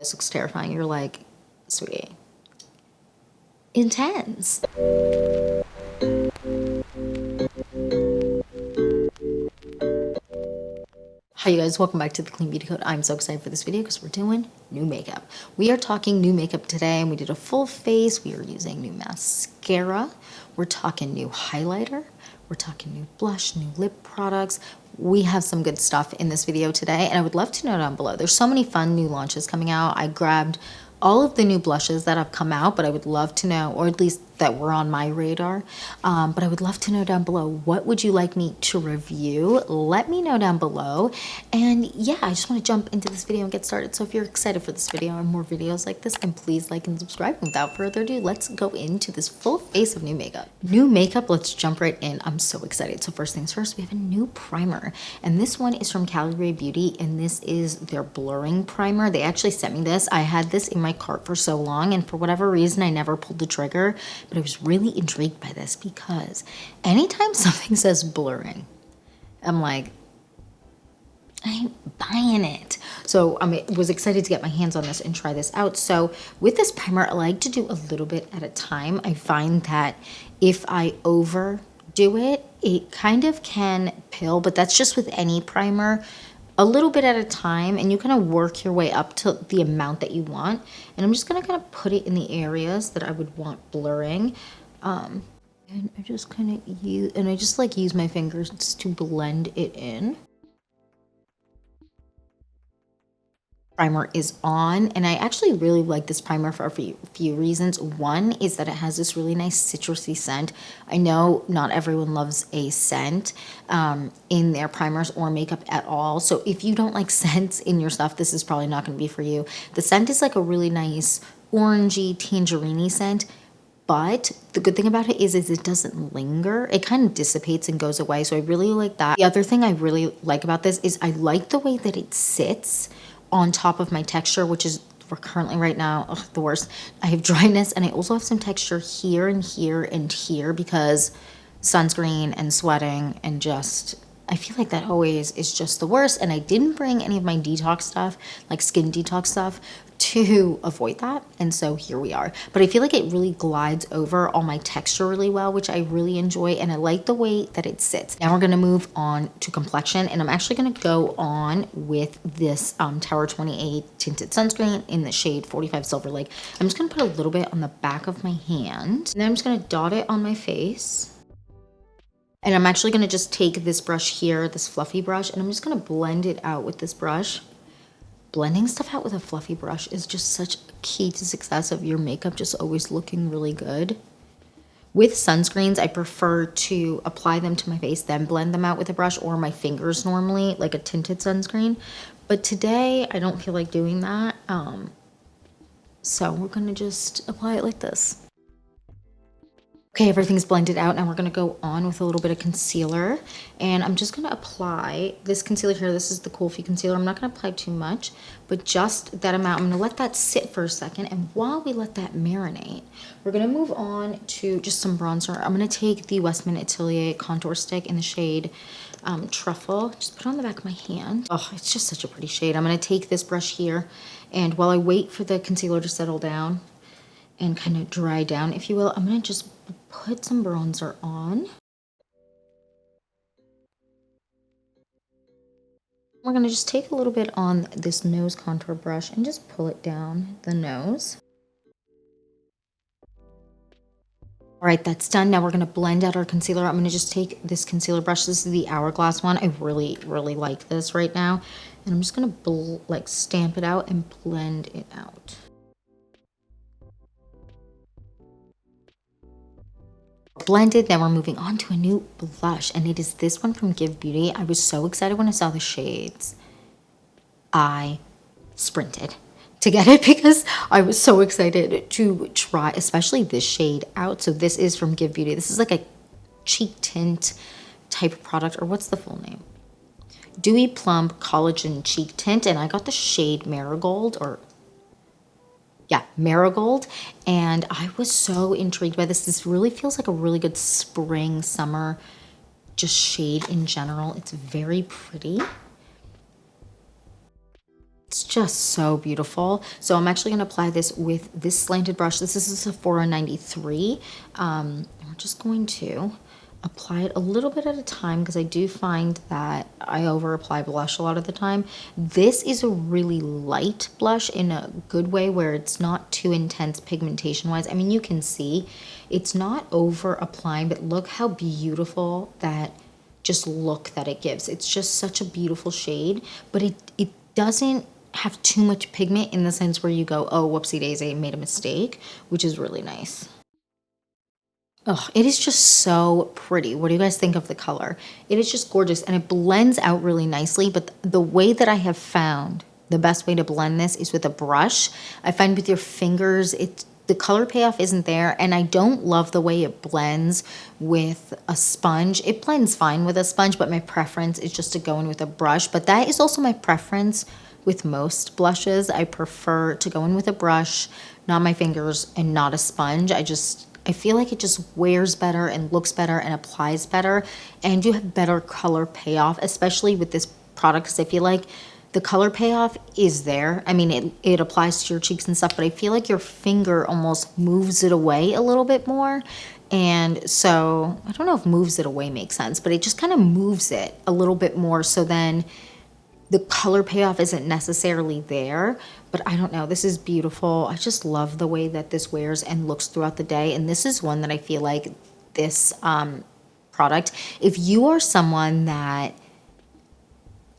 This looks terrifying. You're like, sweetie. Intense. Hi you guys, welcome back to the Clean Beauty Code. I'm so excited for this video because we're doing new makeup. We are talking new makeup today, and we did a full face. We are using new mascara. We're talking new highlighter. We're talking new blush, new lip products. We have some good stuff in this video today, and I would love to know down below. There's so many fun new launches coming out. I grabbed all of the new blushes that have come out, but I would love to know, or at least that were on my radar, but I would love to know down below, what would you like me to review? Let me know down below. And yeah, I just want to jump into this video and get started. So if you're excited for this video and more videos like this, then please like and subscribe. Without further ado, let's go into this full face of new makeup. New makeup, let's jump right in. I'm so excited. So first things first, we have a new primer, and this one is from Caliray Beauty, and this is their blurring primer. They actually sent me this. I had this in my cart for so long, and for whatever reason I never pulled the trigger, but I was really intrigued by this because anytime something says blurring, I'm like, I ain't buying it. So I was excited to get my hands on this and try this out. So with this primer, I like to do a little bit at a time. I find that if I overdo it, it kind of can pill, but that's just with any primer. A little bit at a time, and you kind of work your way up to the amount that you want. And I'm just gonna kind of put it in the areas that I would want blurring. And I just kind of use my fingers to blend it in. Primer is on, and I actually really like this primer for a few reasons. One is that it has this really nice citrusy scent. I know not everyone loves a scent in their primers or makeup at all, so if you don't like scents in your stuff, this is probably not going to be for you. The scent is like a really nice orangey tangerine scent, but the good thing about it is it doesn't linger. It kind of dissipates and goes away, so I really like that. The other thing I really like about this is I like the way that it sits on top of my texture, which is for currently right now, the worst. I have dryness, and I also have some texture here and here and here because sunscreen and sweating, and just, I feel like that always is just the worst. And I didn't bring any of my detox stuff, like skin detox stuff, to avoid that, and so here we are. But I feel like it really glides over all my texture really well, which I really enjoy, and I like the way that it sits. Now we're going to move on to complexion, and I'm actually going to go on with this Tower 28 tinted sunscreen in the shade 45 Silver Lake. I'm just going to put a little bit on the back of my hand, and then I'm just going to dot it on my face. And I'm actually going to just take this brush here, this fluffy brush, and I'm just going to blend it out with this brush. Blending stuff out with a fluffy brush is just such a key to success of your makeup just always looking really good. With sunscreens, I prefer to apply them to my face, then blend them out with a brush, or my fingers normally, like a tinted sunscreen. But today, I don't feel like doing that. So we're going to just apply it like this. Okay, everything's blended out. Now we're going to go on with a little bit of concealer, and I'm just going to apply this concealer here. This is the Coolfee concealer. I'm not going to apply too much, but just that amount. I'm going to let that sit for a second, and while we let that marinate, we're going to move on to just some bronzer. I'm going to take the Westman Atelier contour stick in the shade Truffle. Just put it on the back of my hand. Oh, it's just such a pretty shade. I'm going to take this brush here, and while I wait for the concealer to settle down and kind of dry down, if you will, I'm going to just put some bronzer on. We're going to just take a little bit on this nose contour brush and just pull it down the nose. All right, that's done. Now we're going to blend out our concealer. I'm going to just take this concealer brush. This is the Hourglass one. I really, really like this right now. And I'm just going to like stamp it out and blend it out. Blended. Now we're moving on to a new blush, and it is this one from GXVE Beauty. I was so excited when I saw the shades. I sprinted to get it because I was so excited to try, especially this shade out. So this is from GXVE Beauty. This is like a cheek tint type of product, or what's the full name? Dewy Plump Collagen Cheek Tint, and I got the shade Marigold, or yeah, Marigold, and I was so intrigued by this. This really feels like a really good spring, summer, just shade in general. It's very pretty. It's just so beautiful. So I'm actually going to apply this with this slanted brush. This is a Sephora 93. We're just going to apply it a little bit at a time because I do find that I over apply blush a lot of the time. This is a really light blush in a good way where it's not too intense pigmentation wise. I mean, you can see it's not over applying, but look how beautiful that just look that it gives. It's just such a beautiful shade, but it doesn't have too much pigment in the sense where you go, oh, whoopsie daisy, I made a mistake, which is really nice. Oh, it is just so pretty. What do you guys think of the color? It is just gorgeous and it blends out really nicely, but the way that I have found the best way to blend this is with a brush. I find with your fingers, the color payoff isn't there, and I don't love the way it blends with a sponge. It blends fine with a sponge, but my preference is just to go in with a brush. But that is also my preference with most blushes. I prefer to go in with a brush, not my fingers, and not a sponge. I feel like it just wears better and looks better and applies better, and you have better color payoff, especially with this product, because I feel like the color payoff is there. I mean, it applies to your cheeks and stuff, but I feel like your finger almost moves it away a little bit more. And so I don't know if moves it away makes sense, but it just kind of moves it a little bit more. So then the color payoff isn't necessarily there, but I don't know. This is beautiful. I just love the way that this wears and looks throughout the day. And this is one that I feel like this product, if you are someone that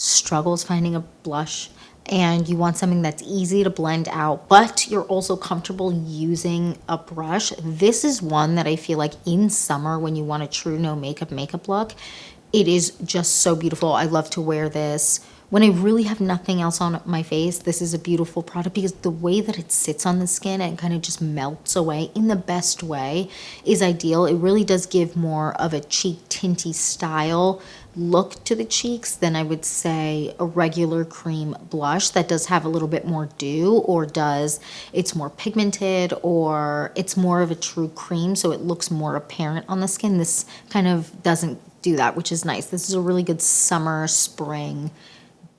struggles finding a blush and you want something that's easy to blend out, but you're also comfortable using a brush, this is one that I feel like in summer when you want a true no makeup look, it is just so beautiful. I love to wear this when I really have nothing else on my face. This is a beautiful product because the way that it sits on the skin and kind of just melts away in the best way is ideal. It really does give more of a cheek tinty style look to the cheeks than I would say a regular cream blush that does have a little bit more dew, or it's more pigmented, or it's more of a true cream so it looks more apparent on the skin. This kind of doesn't do that, which is nice. This is a really good summer, spring,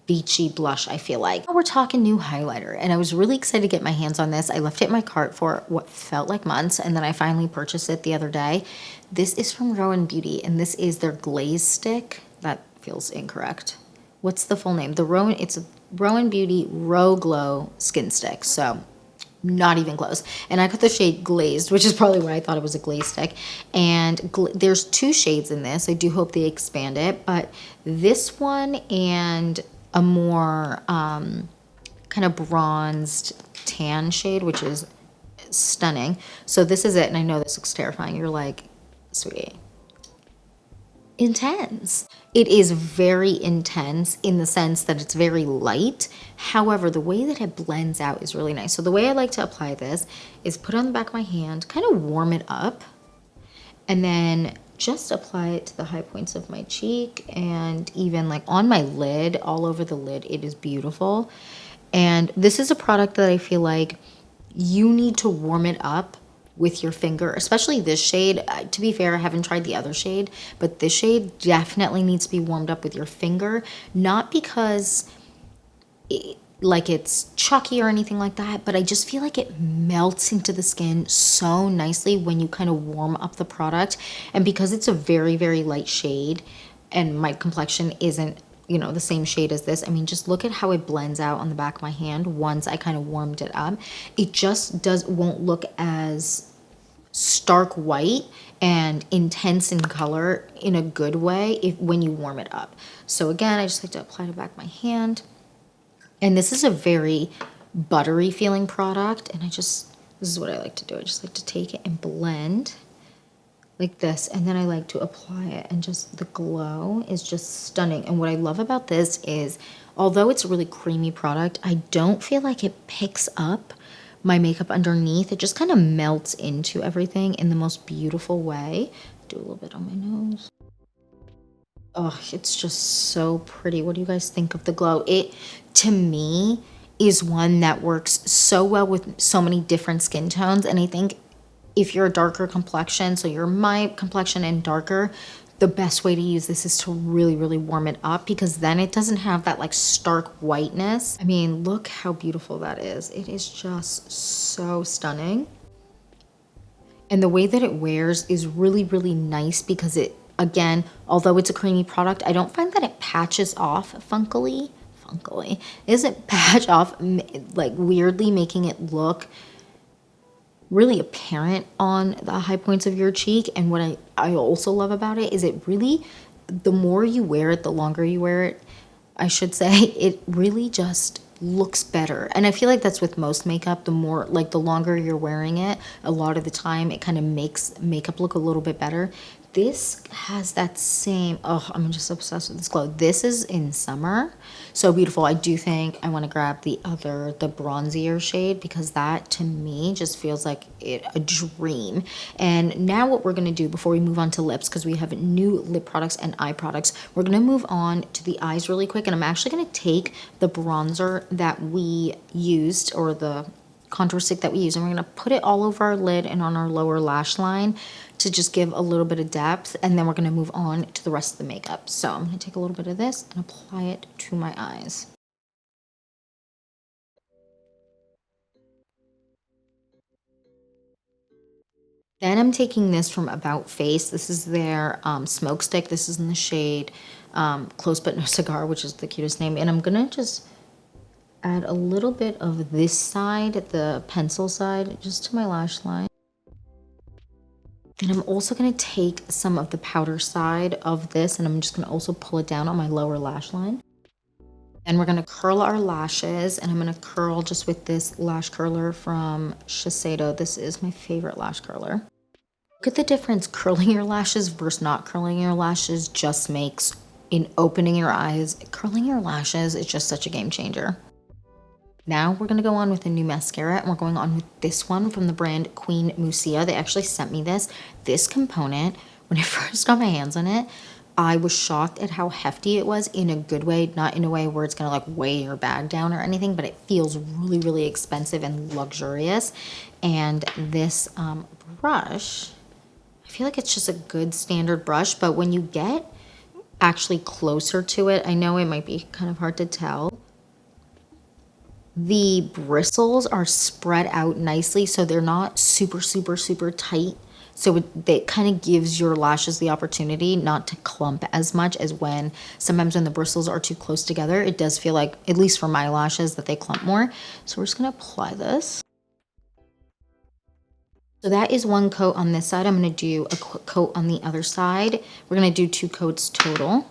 beachy blush, I feel like. We're talking new highlighter, and I was really excited to get my hands on this. I left it in my cart for what felt like months, and then I finally purchased it the other day. This is from Roen Beauty, and this is their glaze stick. That feels incorrect. What's the full name? It's a Roen Beauty Row Glow Skin Stick, so not even close. And I got the shade Glazed, which is probably why I thought it was a glaze stick. And there's 2 shades in this. I do hope they expand it, but this one and a more kind of bronzed tan shade, which is stunning. So this is it, and I know this looks terrifying. You're like, sweetie, intense. It is very intense in the sense that it's very light. However, the way that it blends out is really nice. So the way I like to apply this is put it on the back of my hand, kind of warm it up, and then just apply it to the high points of my cheek and even like on my lid, all over the lid. It is beautiful. And this is a product that I feel like you need to warm it up with your finger, especially this shade. To be fair, I haven't tried the other shade, but this shade definitely needs to be warmed up with your finger, not because it's chalky or anything like that, but I just feel like it melts into the skin so nicely when you kind of warm up the product. And because it's a very, very light shade and my complexion isn't, the same shade as this, I mean, just look at how it blends out on the back of my hand once I kind of warmed it up. It just won't look as stark white and intense in color in a good way when you warm it up. So again, I just like to apply to the back of my hand. And this is a very buttery feeling product, and this is what I like to do. I just like to take it and blend like this, and then I like to apply it, and just the glow is just stunning. And what I love about this is, although it's a really creamy product, I don't feel like it picks up my makeup underneath. It just kind of melts into everything in the most beautiful way. Do a little bit on my nose. Oh, it's just so pretty. What do you guys think of the glow? It, to me, is one that works so well with so many different skin tones. And I think if you're a darker complexion, so you're my complexion and darker, the best way to use this is to really, really warm it up, because then it doesn't have that like stark whiteness. I mean, look how beautiful that is. It is just so stunning. And the way that it wears is really, really nice because it, again, although it's a creamy product, I don't find that it patches off funkily. Funkily. It doesn't patch off like weirdly, making it look really apparent on the high points of your cheek. And what I also love about it is it really, the more you wear it, the longer you wear it, I should say, it really just looks better. And I feel like that's with most makeup. The more, like, the longer you're wearing it, a lot of the time it kind of makes makeup look a little bit better. This has that same, oh, I'm just obsessed with this glow. This is in summer. So beautiful. I do think I want to grab the bronzier shade, because that to me just feels like a dream. And now what we're going to do before we move on to lips, because we have new lip products and eye products, we're going to move on to the eyes really quick. And I'm actually going to take the bronzer that we used, or the contour stick that we use, and we're going to put it all over our lid and on our lower lash line to just give a little bit of depth, and then we're going to move on to the rest of the makeup. So I'm going to take a little bit of this and apply it to my eyes. Then I'm taking this from About Face. This is their smoke stick. This is in the shade Close But No Cigar, which is the cutest name. And I'm going to just add a little bit of this side, the pencil side, just to my lash line. And I'm also going to take some of the powder side of this, and I'm just going to also pull it down on my lower lash line. And we're going to curl our lashes, and I'm going to curl just with this lash curler from Shiseido. This is my favorite lash curler. Look at the difference curling your lashes versus not curling your lashes just makes in opening your eyes. Curling your lashes is just such a game changer. Now we're going to go on with a new mascara, and we're going on with this one from the brand Queen Musia. They actually sent me this component. When I first got my hands on it, I was shocked at how hefty it was, in a good way, not in a way where it's going to like weigh your bag down or anything, but it feels really, really expensive and luxurious. And this brush, I feel like it's just a good standard brush, but when you get actually closer to it, I know it might be kind of hard to tell, the bristles are spread out nicely, so they're not super, super, super tight. So it kind of gives your lashes the opportunity not to clump as much as sometimes when the bristles are too close together, it does feel like, at least for my lashes, that they clump more. So we're just going to apply this. So that is one coat on this side. I'm going to do a coat on the other side. We're going to do 2 coats total.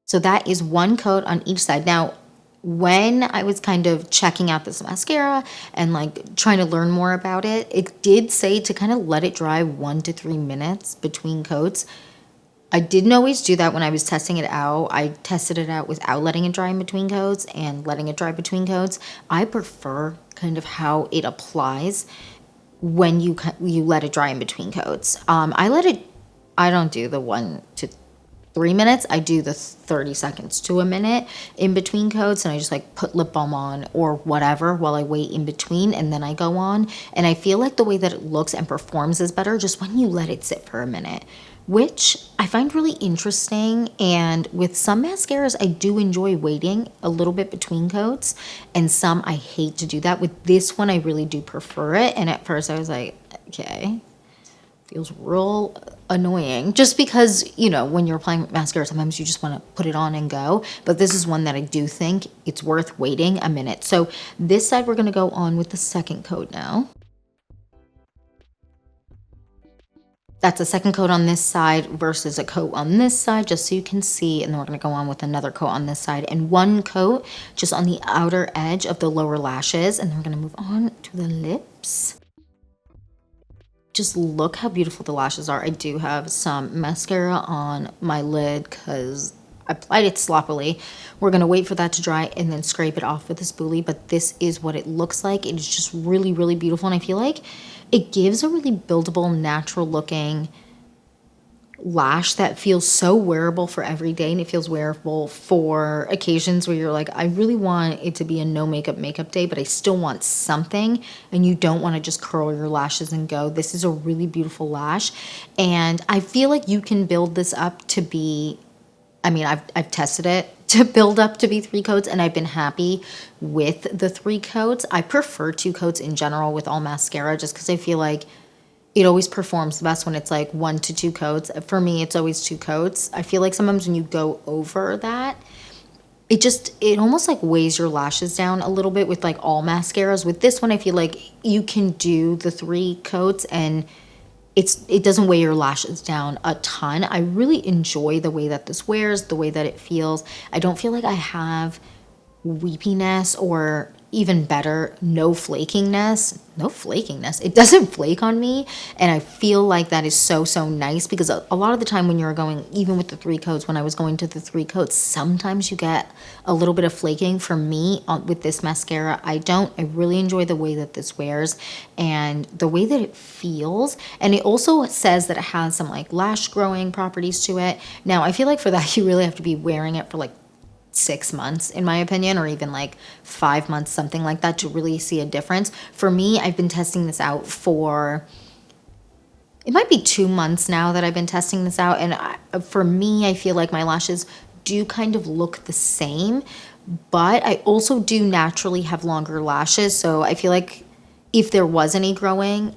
So that is one coat on each side. Now, when I was kind of checking out this mascara and like trying to learn more about it, it did say to kind of let it dry 1 to 3 minutes between coats. I didn't always do that when I was testing it out. I tested it out without letting it dry in between coats and letting it dry between coats. I prefer kind of how it applies when you let it dry in between coats. I don't do the 1 to 3 minutes. I do the 30 seconds to a minute in between coats, and I just like put lip balm on or whatever while I wait in between, and then I go on. And I feel like the way that it looks and performs is better just when you let it sit for a minute, which I find really interesting. And with some mascaras, I do enjoy waiting a little bit between coats, and some I hate to do that. With this one, I really do prefer it. And at first I was like, okay, feels real annoying, just because, you know, when you're applying mascara, sometimes you just want to put it on and go. But this is one that I do think it's worth waiting a minute. So this side, we're going to go on with the second coat now. That's a second coat on this side versus a coat on this side, just so you can see. And then we're going to go on with another coat on this side and one coat just on the outer edge of the lower lashes. And then we're going to move on to the lips. Just look how beautiful the lashes are. I do have some mascara on my lid because I applied it sloppily. We're going to wait for that to dry and then scrape it off with a spoolie. But this is what it looks like. It is just really, really beautiful. And I feel like it gives a really buildable, natural looking lash that feels so wearable for every day, and it feels wearable for occasions where you're like, I really want it to be a no makeup day, but I still want something, and you don't want to just curl your lashes and go. This is a really beautiful lash, and I feel like you can build this up to be, I mean, I've tested it to build up to be 3 coats, and I've been happy with the 3 coats. I prefer 2 coats in general with all mascara, just because I feel like it always performs the best when it's like 1 to 2 coats. For me, it's always 2 coats. I feel like sometimes when you go over that, it almost like weighs your lashes down a little bit with like all mascaras. With this one, I feel like you can do the 3 coats and it doesn't weigh your lashes down a ton. I really enjoy the way that this wears, the way that it feels. I don't feel like I have weepiness, or even better, no flakiness. It doesn't flake on me, and I feel like that is so nice, because a lot of the time when you're going, even with the 3 coats, when I was going to the 3 coats, sometimes you get a little bit of flaking. For me, with this mascara, I don't. I really enjoy the way that this wears and the way that it feels, and it also says that it has some like lash growing properties to it. Now, I feel like for that, you really have to be wearing it for like 6 months, in my opinion, or even like 5 months, something like that, to really see a difference. For me, I've been testing this out for, it might be 2 months now that I've been testing this out, and for me, I feel like my lashes do kind of look the same, but I also do naturally have longer lashes, so I feel like if there was any growing,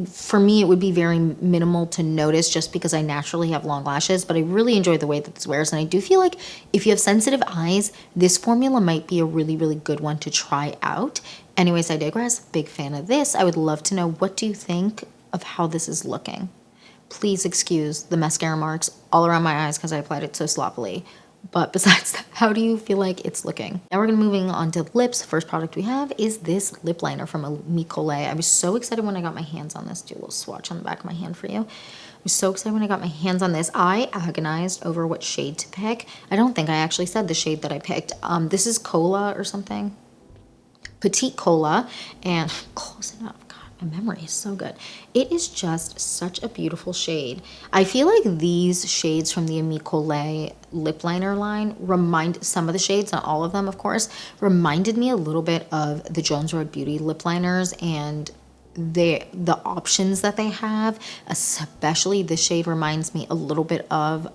for me, it would be very minimal to notice, just because I naturally have long lashes. But I really enjoy the way that this wears, and I do feel like if you have sensitive eyes, this formula might be a really good one to try out. Anyways, I digress. Big fan of this. I would love to know, what do you think of how this is looking? Please excuse the mascara marks all around my eyes because I applied it so sloppily. But besides that, how do you feel like it's looking? Now we're going to moving on to lips. First product we have is this lip liner from Caliray. I was so excited when I got my hands on this. Do a little swatch on the back of my hand for you. I was so excited when I got my hands on this. I agonized over what shade to pick. I don't think I actually said the shade that I picked. This is Cola or something. Petite Cola, and close enough. My memory is so good. It is just such a beautiful shade. I feel like these shades from the Caliray lip liner line some of the shades, not all of them, of course, reminded me a little bit of the Jones Road Beauty lip liners, and the options that they have, especially this shade reminds me a little bit of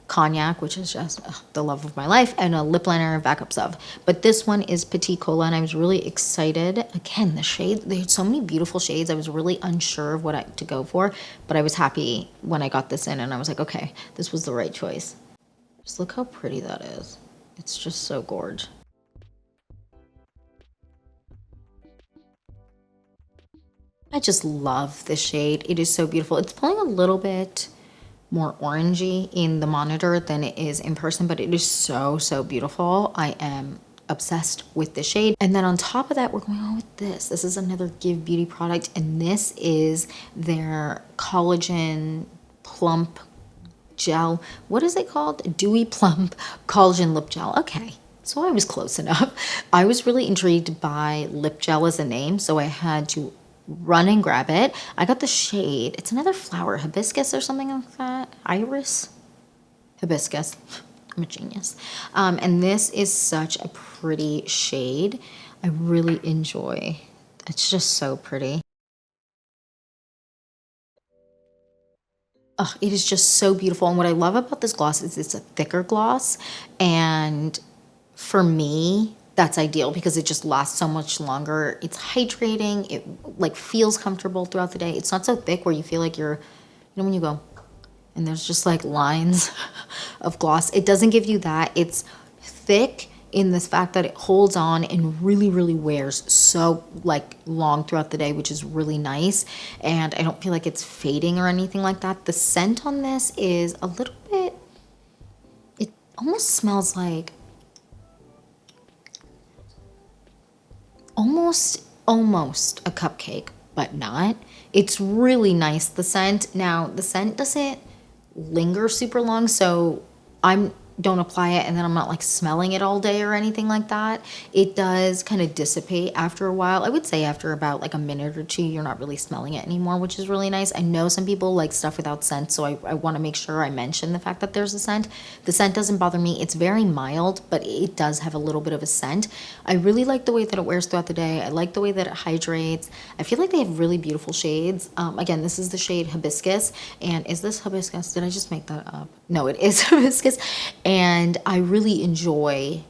Cognac, which is just the love of my life, and a lip liner backups of. But this one is Petite Cola, and I was really excited. Again, the shade, they had so many beautiful shades. I was really unsure of what to go for, but I was happy when I got this in, and I was like, okay, this was the right choice. Just look how pretty that is. It's just so gorgeous. I just love this shade. It is so beautiful. It's pulling a little bit more orangey in the monitor than it is in person, but it is so beautiful. I am obsessed with the shade. And then on top of that, we're going on with this. This is another GXVE Beauty product, and this is their collagen plump gel. What is it called? Dewy Plump Collagen Lip Gel. Okay, so I was close enough. I was really intrigued by lip gel as a name, so I had to run and grab it. I got the shade. It's another flower, hibiscus or something like that. Iris? Hibiscus. I'm a genius. And this is such a pretty shade. I really enjoy. It's just so pretty. Oh, it is just so beautiful. And what I love about this gloss is it's a thicker gloss. And for me, that's ideal because it just lasts so much longer. It's hydrating. It like feels comfortable throughout the day. It's not so thick where you feel like you're, when you go and there's just like lines of gloss. It doesn't give you that. It's thick in this fact that it holds on and really wears so like long throughout the day, which is really nice. And I don't feel like it's fading or anything like that. The scent on this is a little bit, it almost smells like almost a cupcake, but not. It's really nice, the scent. Now, the scent doesn't linger super long, so I'm don't apply it and then I'm not like smelling it all day or anything like that. It does kind of dissipate after a while. I would say after about like a minute or two, you're not really smelling it anymore, which is really nice. I know some people like stuff without scent, so I want to make sure I mention the fact that there's a scent. The scent doesn't bother me. It's very mild, but it does have a little bit of a scent. I really like the way that it wears throughout the day. I like the way that it hydrates. I feel like they have really beautiful shades. Again, this is the shade Hibiscus. And is this Hibiscus? Did I just make that up? No, it is Hibiscus. And I really enjoy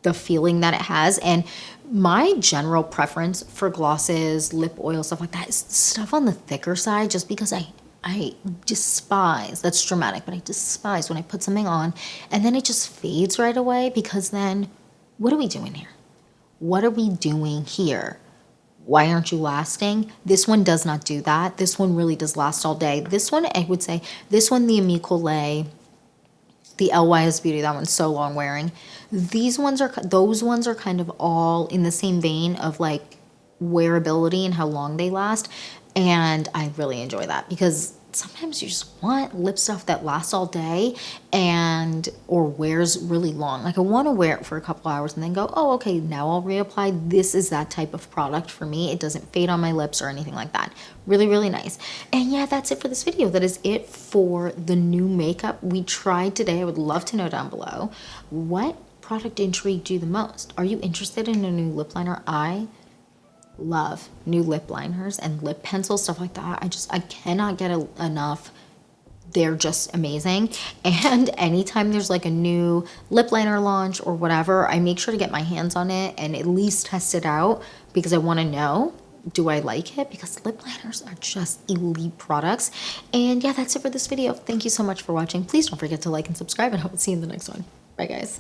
the feeling that it has. And my general preference for glosses, lip oil, stuff like that is stuff on the thicker side, just because I despise, that's dramatic, but I despise when I put something on and then it just fades right away, because then what are we doing here? What are we doing here? Why aren't you lasting? This one does not do that. This one really does last all day. This one, I would say, this one, the Caliray, the LYS Beauty, that one's so long wearing. Those ones are kind of all in the same vein of like wearability and how long they last. And I really enjoy that, because sometimes you just want lip stuff that lasts all day or wears really long. Like I want to wear it for a couple hours and then go, oh, okay, now I'll reapply. This is that type of product for me. It doesn't fade on my lips or anything like that. Really, really nice. And yeah, that's it for this video. That is it for the new makeup we tried today. I would love to know down below, what product intrigued you the most? Are you interested in a new lip liner? I love new lip liners and lip pencils, stuff like that. I cannot get enough. They're just amazing. And anytime there's like a new lip liner launch or whatever, I make sure to get my hands on it and at least test it out, because I want to know, do I like it? Because lip liners are just elite products. And yeah, that's it for this video. Thank you so much for watching. Please don't forget to like and subscribe, and I will see you in the next one. Bye guys.